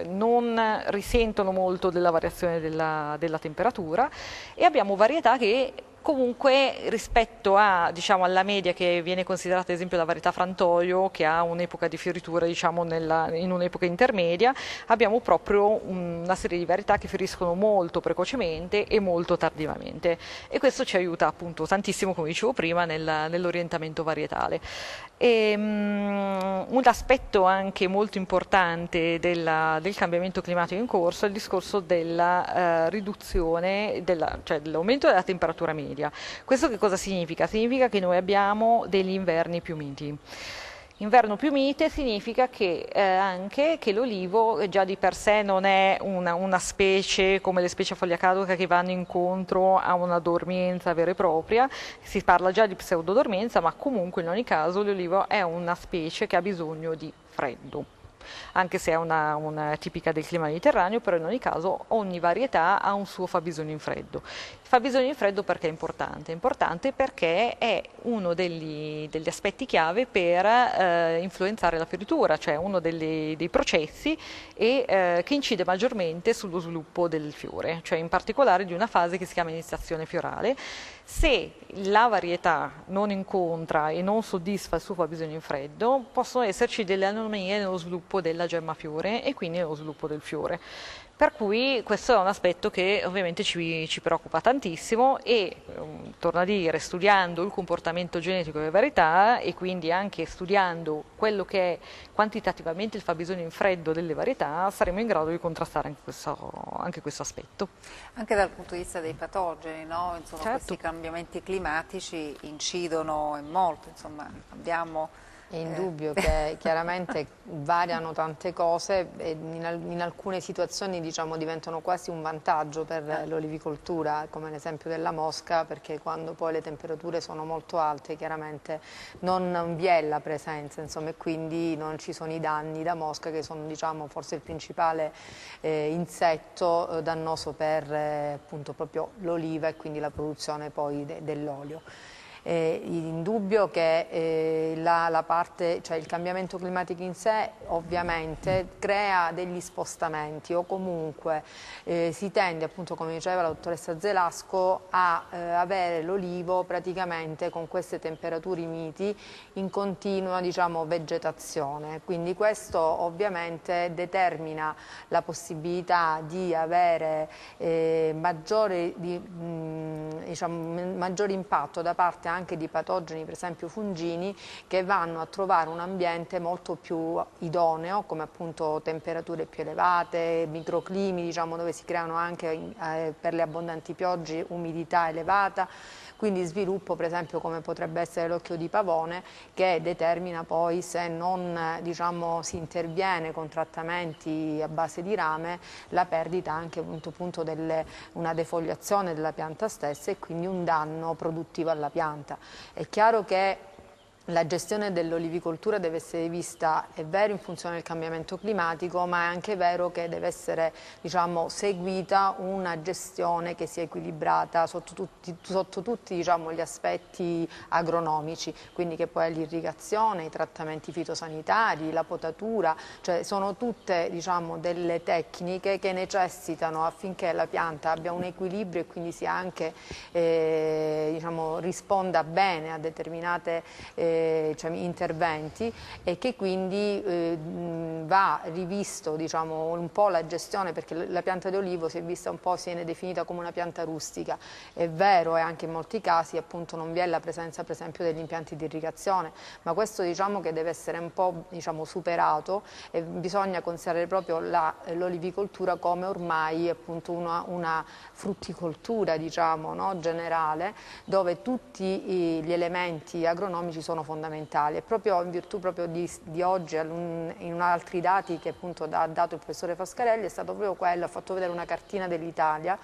non risentono molto della variazione della temperatura, e abbiamo varietà che comunque rispetto alla media che viene considerata ad esempio la varietà frantoio, che ha un'epoca di fioritura in un'epoca intermedia, abbiamo proprio una serie di varietà che fioriscono molto precocemente e molto tardivamente, e questo ci aiuta appunto tantissimo, come dicevo prima, nell'orientamento varietale. Un aspetto anche molto importante del cambiamento climatico in corso è il discorso della riduzione, cioè dell'aumento della temperatura media. media. Questo che cosa significa? Significa che noi abbiamo degli inverni più miti. Inverno più mite significa che anche che l'olivo già di per sé non è una specie come le specie a foglia caduca che vanno incontro a una dormienza vera e propria, si parla già di pseudodormienza, ma comunque in ogni caso l'olivo è una specie che ha bisogno di freddo. Anche se è una tipica del clima mediterraneo, però in ogni caso ogni varietà ha un suo fabbisogno in freddo. Il fabbisogno in freddo perché è importante? È importante perché è uno degli aspetti chiave per influenzare la fioritura, cioè uno dei processi che incide maggiormente sullo sviluppo del fiore, cioè in particolare di una fase che si chiama iniziazione fiorale. Se la varietà non incontra e non soddisfa il suo fabbisogno in freddo, possono esserci delle anomalie nello sviluppo della gemma fiore e quindi nello sviluppo del fiore. Per cui questo è un aspetto che ovviamente ci preoccupa tantissimo e, torno a dire, studiando il comportamento genetico delle varietà e quindi anche studiando quello che è quantitativamente il fabbisogno in freddo delle varietà, saremo in grado di contrastare anche questo aspetto. Anche dal punto di vista dei patogeni, no? Insomma, certo. Questi cambiamenti climatici incidono molto, insomma, abbiamo... È indubbio che chiaramente variano tante cose e in alcune situazioni diciamo, diventano quasi un vantaggio per l'olivicoltura, come l'esempio della mosca, perché quando poi le temperature sono molto alte chiaramente non vi è la presenza, insomma, e quindi non ci sono i danni da mosca che sono diciamo, forse il principale insetto dannoso per appunto proprio l'oliva e quindi la produzione poi dell'olio. Indubbio che la parte, cioè il cambiamento climatico in sé ovviamente crea degli spostamenti o comunque si tende appunto come diceva la dottoressa Zelasco a avere l'olivo praticamente con queste temperature miti in continua diciamo, vegetazione, quindi questo ovviamente determina la possibilità di avere maggiore impatto da parte anche di patogeni, per esempio fungini, che vanno a trovare un ambiente molto più idoneo, come appunto temperature più elevate, microclimi, diciamo, dove si creano anche per le abbondanti piogge umidità elevata, quindi sviluppo per esempio come potrebbe essere l'occhio di pavone che determina poi se non diciamo, si interviene con trattamenti a base di rame la perdita anche appunto una defoliazione della pianta stessa e quindi un danno produttivo alla pianta. È chiaro che la gestione dell'olivicoltura deve essere vista, è vero, in funzione del cambiamento climatico, ma è anche vero che deve essere diciamo, seguita una gestione che sia equilibrata sotto tutti diciamo, gli aspetti agronomici, quindi che poi è l'irrigazione, i trattamenti fitosanitari, la potatura, cioè sono tutte diciamo, delle tecniche che necessitano affinché la pianta abbia un equilibrio e quindi sia anche diciamo, risponda bene a determinate cioè, interventi e che quindi va rivisto diciamo, un po' la gestione perché la pianta di olivo si è vista un po', si viene definita come una pianta rustica, è vero e anche in molti casi appunto non vi è la presenza per esempio degli impianti di irrigazione, ma questo diciamo che deve essere un po' diciamo, superato e bisogna considerare proprio l'olivicoltura come ormai appunto una frutticoltura diciamo, no? generale dove tutti gli elementi agronomici sono fondamentali e proprio in virtù proprio di oggi in altri dati che appunto ha dato il professore Frascarelli è stato proprio quello, ha fatto vedere una cartina dell'Italia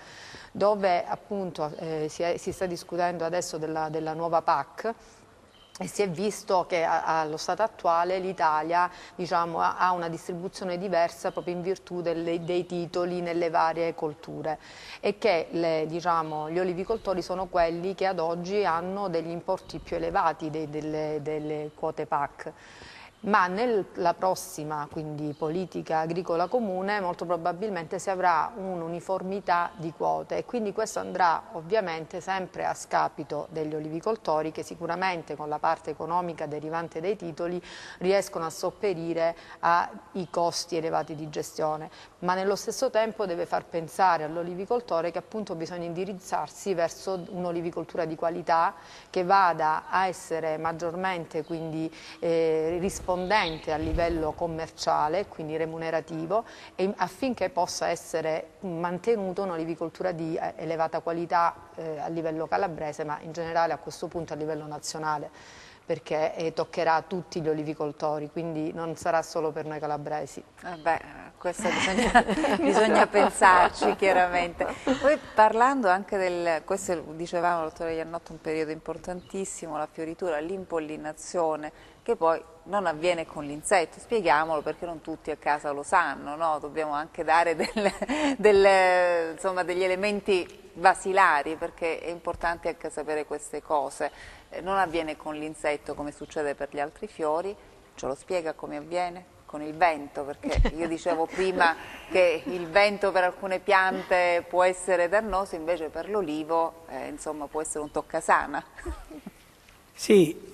dove appunto si sta discutendo adesso della nuova PAC e si è visto che allo stato attuale l'Italia diciamo, ha una distribuzione diversa proprio in virtù dei titoli nelle varie colture e che diciamo, gli olivicoltori sono quelli che ad oggi hanno degli importi più elevati delle quote PAC. Ma nella prossima quindi, politica agricola comune molto probabilmente si avrà un'uniformità di quote e quindi questo andrà ovviamente sempre a scapito degli olivicoltori che sicuramente con la parte economica derivante dai titoli riescono a sopperire ai costi elevati di gestione, ma nello stesso tempo deve far pensare all'olivicoltore che appunto bisogna indirizzarsi verso un'olivicoltura di qualità che vada a essere maggiormente quindi rispondente rispondente a livello commerciale, quindi remunerativo, e affinché possa essere mantenuto un'olivicoltura di elevata qualità a livello calabrese, ma in generale a questo punto a livello nazionale, perché toccherà a tutti gli olivicoltori, quindi non sarà solo per noi calabresi. Questo bisogna pensarci chiaramente. Poi parlando anche questo dicevamo, dottore Iannotto, un periodo importantissimo, la fioritura, l'impollinazione, che poi non avviene con l'insetto. Spieghiamolo, perché non tutti a casa lo sanno, no? Dobbiamo anche dare insomma, degli elementi basilari, perché è importante anche sapere queste cose. Non avviene con l'insetto come succede per gli altri fiori. Ce lo spiega come avviene? Con il vento, perché io dicevo prima che il vento per alcune piante può essere dannoso, invece per l'olivo insomma, può essere un toccasana. Sì,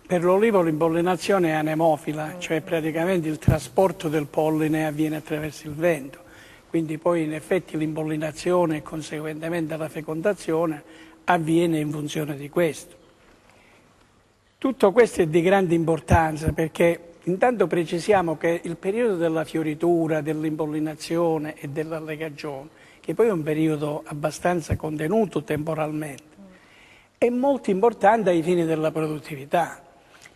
per l'olivo l'impollinazione è anemofila, cioè praticamente il trasporto del polline avviene attraverso il vento, quindi poi in effetti l'impollinazione e conseguentemente la fecondazione avviene in funzione di questo. Tutto questo è di grande importanza, perché intanto precisiamo che il periodo della fioritura, dell'impollinazione e della legagione, che poi è un periodo abbastanza contenuto temporalmente, è molto importante ai fini della produttività,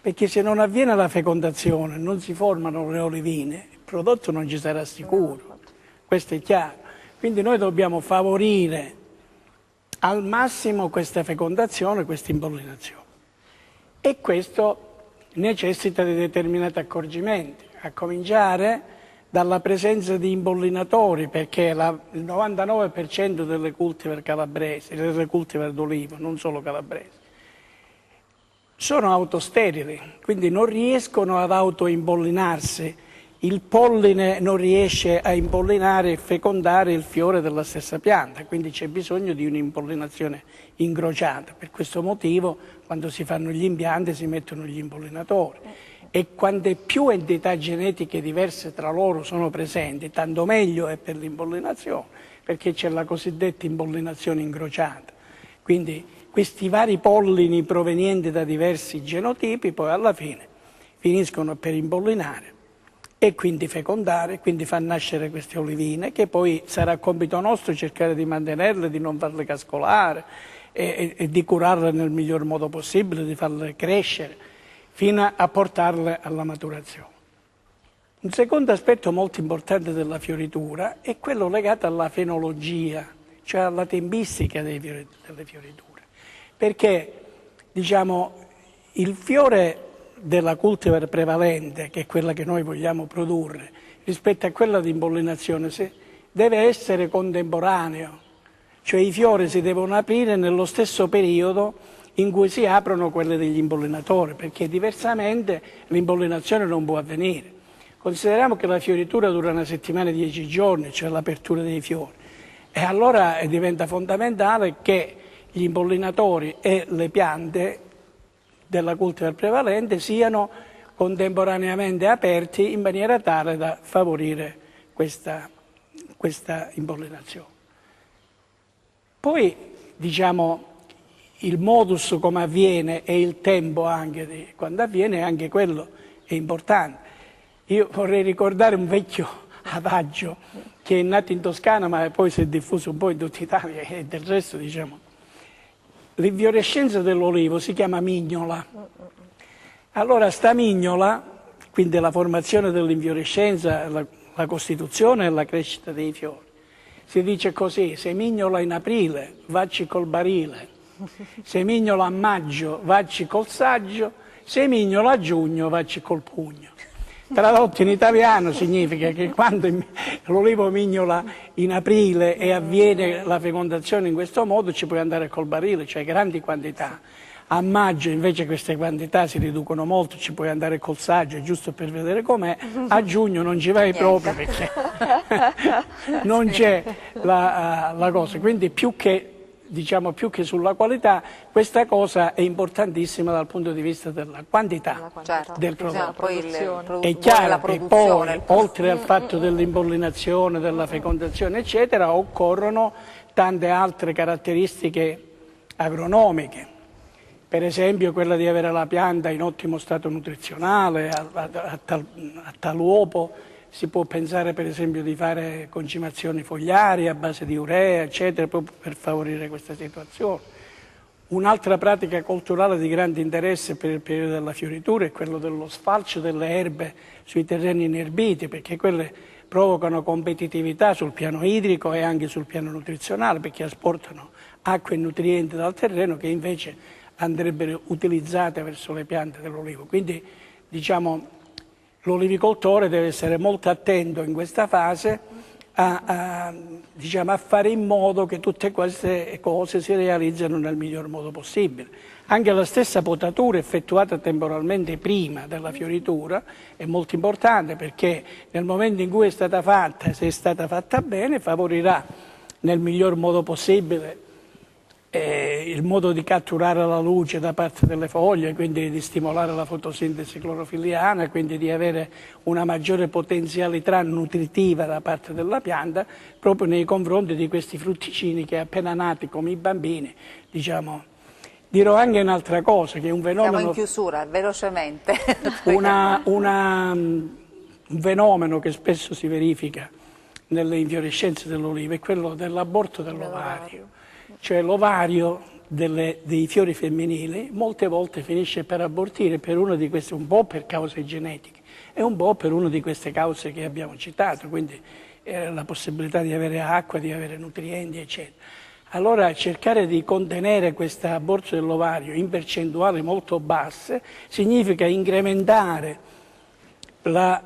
perché se non avviene la fecondazione, non si formano le olivine, il prodotto non ci sarà sicuro, questo è chiaro. Quindi noi dobbiamo favorire al massimo questa fecondazione, questa impollinazione. E questo necessita di determinati accorgimenti, a cominciare dalla presenza di impollinatori, perché il 99% delle cultivar calabresi, delle cultivar d'olivo, non solo calabresi, sono autosterili, quindi non riescono ad autoimpollinarsi, il polline non riesce a impollinare e fecondare il fiore della stessa pianta, quindi c'è bisogno di un'impollinazione incrociata. Per questo motivo quando si fanno gli impianti si mettono gli impollinatori e quante più entità genetiche diverse tra loro sono presenti, tanto meglio è per l'impollinazione, perché c'è la cosiddetta impollinazione incrociata. Quindi questi vari pollini provenienti da diversi genotipi poi alla fine finiscono per impollinare e quindi fecondare, quindi far nascere queste olivine, che poi sarà compito nostro cercare di mantenerle, di non farle cascolare e di curarle nel miglior modo possibile, di farle crescere fino a portarle alla maturazione. Un secondo aspetto molto importante della fioritura è quello legato alla fenologia, cioè alla tempistica delle fioriture, perché diciamo il fiore della cultivar prevalente, che è quella che noi vogliamo produrre, rispetto a quella di impollinazione, deve essere contemporaneo, cioè i fiori si devono aprire nello stesso periodo in cui si aprono quelle degli impollinatori, perché diversamente l'impollinazione non può avvenire. Consideriamo che la fioritura dura una settimana e 10 giorni, cioè l'apertura dei fiori, e allora diventa fondamentale che gli impollinatori e le piante della cultivar prevalente siano contemporaneamente aperti in maniera tale da favorire questa impollinazione. Poi diciamo il modus come avviene e il tempo anche di quando avviene, anche quello è importante. Io vorrei ricordare un vecchio adagio che è nato in Toscana ma poi si è diffuso un po' in tutta Italia e del resto diciamo. L'infiorescenza dell'olivo si chiama mignola. Allora sta mignola, quindi la formazione dell'infiorescenza, la costituzione e la crescita dei fiori. Si dice così: se mignola in aprile, vacci col barile; se mignola a maggio, vacci col saggio; se mignola a giugno, vacci col pugno. Tradotto in italiano significa che quando l'olivo mignola in aprile e avviene la fecondazione in questo modo ci puoi andare col barile, cioè grandi quantità. A maggio invece queste quantità si riducono molto, ci puoi andare col saggio, giusto per vedere com'è. A giugno non ci vai proprio perché non c'è la cosa. Quindi più che sulla qualità, questa cosa è importantissima dal punto di vista della quantità del prodotto. È chiaro che poi, oltre al fatto dell'impollinazione, della fecondazione, eccetera, occorrono tante altre caratteristiche agronomiche, per esempio quella di avere la pianta in ottimo stato nutrizionale, a tal uopo si può pensare per esempio di fare concimazioni fogliari a base di urea, eccetera, proprio per favorire questa situazione. Un'altra pratica culturale di grande interesse per il periodo della fioritura è quello dello sfalcio delle erbe sui terreni inerbiti, perché quelle provocano competitività sul piano idrico e anche sul piano nutrizionale, perché asportano acqua e nutrienti dal terreno che invece andrebbero utilizzate verso le piante dell'olivo. Quindi diciamo l'olivicoltore deve essere molto attento in questa fase a fare in modo che tutte queste cose si realizzino nel miglior modo possibile. Anche la stessa potatura effettuata temporalmente prima della fioritura è molto importante, perché nel momento in cui è stata fatta, se è stata fatta bene, favorirà nel miglior modo possibile il modo di catturare la luce da parte delle foglie, quindi di stimolare la fotosintesi clorofilliana, quindi di avere una maggiore potenzialità nutritiva da parte della pianta proprio nei confronti di questi frutticini che appena nati come i bambini, diciamo. Dirò anche un'altra cosa, che è un fenomeno... Siamo in chiusura, velocemente. Un fenomeno che spesso si verifica nelle infiorescenze dell'olivo è quello dell'aborto dell'ovario. Cioè l'ovario dei fiori femminili molte volte finisce per abortire per una di queste, un po' per cause genetiche e un po' per una di queste cause che abbiamo citato, quindi la possibilità di avere acqua, di avere nutrienti, eccetera. Allora cercare di contenere questo aborto dell'ovario in percentuali molto basse significa incrementare la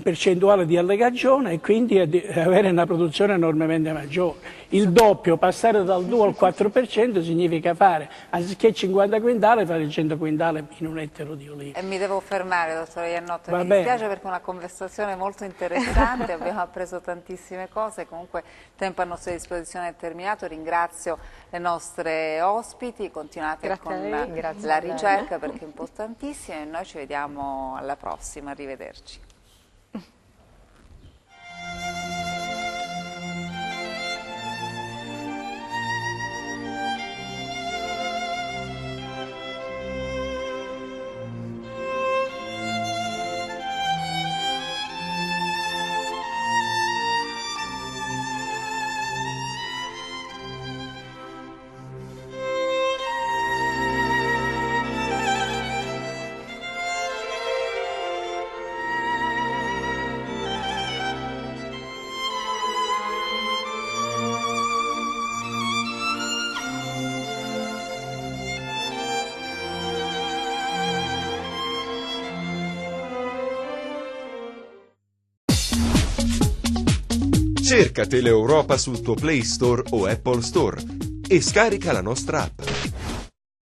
percentuale di allegagione e quindi avere una produzione enormemente maggiore. Il doppio, passare dal 2 al 4% significa fare, anziché 50 quintali, fare 100 quintali in un ettaro di olivo. E mi devo fermare, dottore Iannotta, mi dispiace perché è una conversazione molto interessante, abbiamo appreso tantissime cose, comunque il tempo a nostra disposizione è terminato, ringrazio le nostre ospiti, continuate con la ricerca perché è importantissima e noi ci vediamo alla prossima, arrivederci. Cerca Teleeuropa sul tuo Play Store o Apple Store e scarica la nostra app.